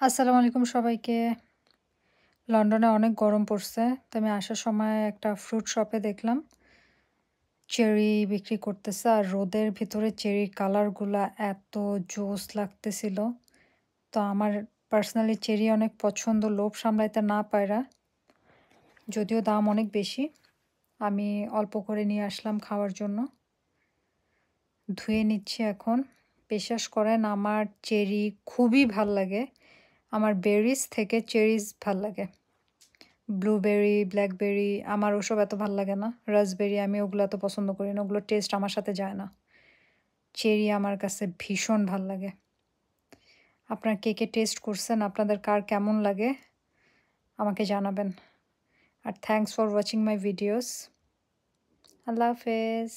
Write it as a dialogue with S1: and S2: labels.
S1: আসসালামু আলাইকুম সবাইকে। লন্ডনে অনেক গরম পড়ছে। তো আমি আসার সময় একটা ফ্রুট শপে দেখলাম চেরি বিক্রি করতেছে। আর রোদের ভিতরে চেরির কালারগুলা এত জোস লাগতেছিল। তো আমার পার্সোনালি চেরি অনেক পছন্দ, লোভ সামলাইতে না পাইরা। যদিও দাম অনেক বেশি। আমি অল্প করে নিয়ে আসলাম খাওয়ার জন্য। ধুয়ে নিচ্ছি এখন। বিশ্বাস করেন আমার চেরি খুবই ভাল লাগে। আমার বেরিজ থেকে চেরিজ ভাল লাগে। ব্লুবেরি, ব্ল্যাকবেরি আমার ওসব এত ভাল লাগে না। রাসবেরি আমি ওগুলো এত পছন্দ করি না। ওগুলোর টেস্ট আমার সাথে যায় না। চেরি আমার কাছে ভীষণ ভাল লাগে। আপনারা কে টেস্ট করছেন? আপনাদের কার কেমন লাগে? আমাকে জানাবেন। আর thanks for watching my videos. আল্লাহ হাফেজ।